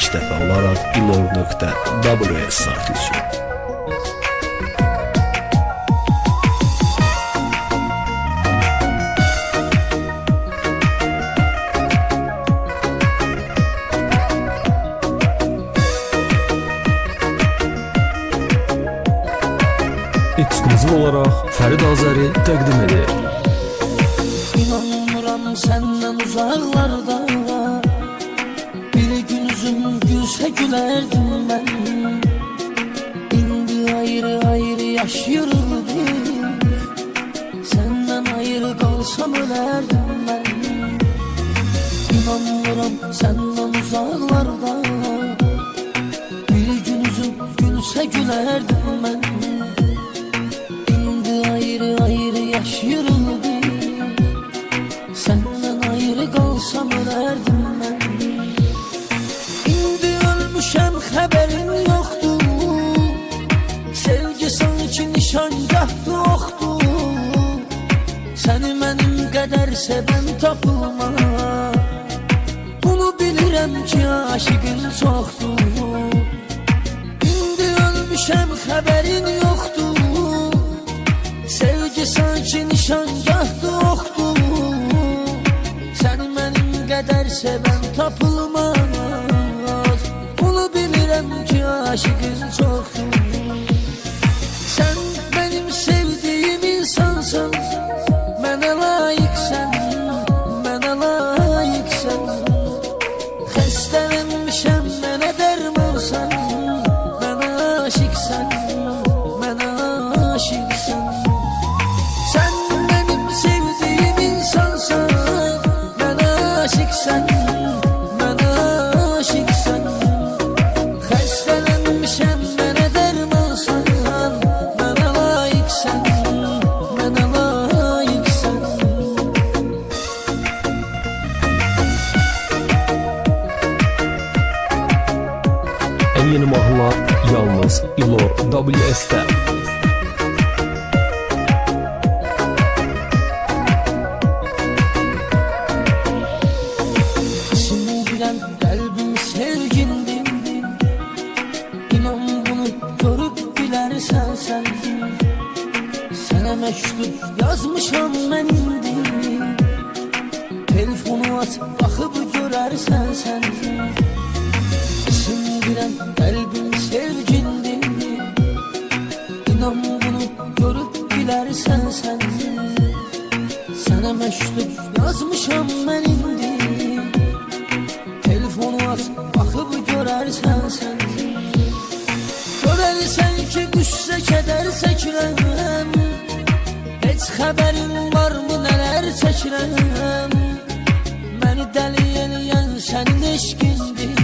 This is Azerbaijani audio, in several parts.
İlk dəfə olaraq ilor.ws saytı üçün. Ekskluziv olaraq Fərid Azəri təqdim edir. İnanmıram səndən uzaqlarda, bir gün üzüm gülsə gülərdim mən. İndi ayrı yaşayırıq, səndən ayrı qalsam ölərdim mən. İnanmıram səndən uzaqlarda, bir gün üzüm gülsə gülərdim mən. Ayrı yaşayırıq, səndən ayrı qalsam ölərdim mən. İndi ölmüşəm, xəbərin yoxdur, sevgi sanki nişangahdır, oxdur. Səni mənim qədər sevən tapılmaz, bunu bilirəm ki, aşıqın çoxdur. İndi ölmüşəm, xəbərin yoxdur, sevgi sanki nişangahdır, oxdur. Səni mənim qədər sevən tapılmaz, bunu bilirəm ki, aşıqın çoxdur. Sən mənim sevdiyim insansan, mənə layiqsən, mənə layiqsən. Xəstələnmişəm, mənə dərmansan, mənə aşiqsən, mənə aşiqsən. Aşıqsən, mənə aşıqsən. Xəstələnmişəm, mənə dərmansan, mənə layiqsən, mənə layiqsən. Ən yeni mahnılar yalnız ilor.ws-də. Qəlbim sevgindir, inan bunu görüb bilərsən sən. Sənə məktub yazmışam mən indi, telefonu aç, baxıb görərsən sən. Sindirən qəlbim sevgindir, inan bunu görüb bilərsən sən. Sənə məktub yazmışam mən indi, telefonu aç, baxıb görərsən sən. Görərsən ki, qüssə kədər çəkirəm, heç xəbərin varmı nələr çəkirəm. Məni dəli eləyən sənin eşqindir,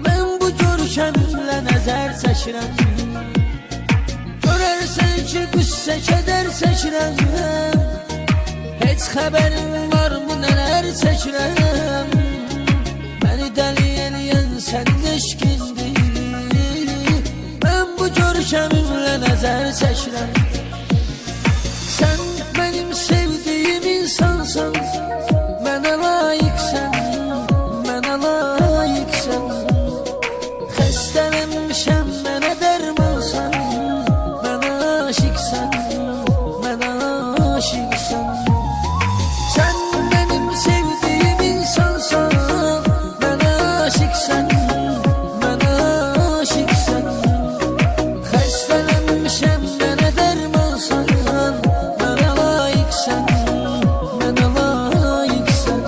mən bu görkəmimlə nəzər çəkirəm. Görərsən ki, qüssə kədər çəkirəm, heç xəbərin varmı nələr çəkirəm. Dəli eləyən sənin eşqindir, mən bu görkəmimlə nəzər çəkirəm. Sən mənim sevdiyim insansan, mənə layiqsən, mənə layiqsən. Xəstələnmişəm, mənə dərmansan, mənə aşiqsən, mənə aşiqsən. Sən mənim sevdiyim insansan, aşıqsən, mənə aşıqsən. Xəstələnmişəm, mənə dərmansan, mənə layiqsən, mənə layiqsən.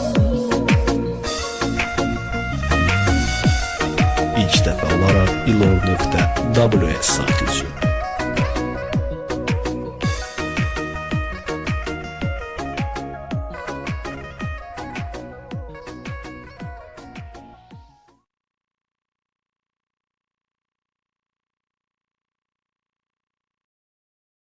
İlk dəfə olaraq ilor.ws saytı üçün.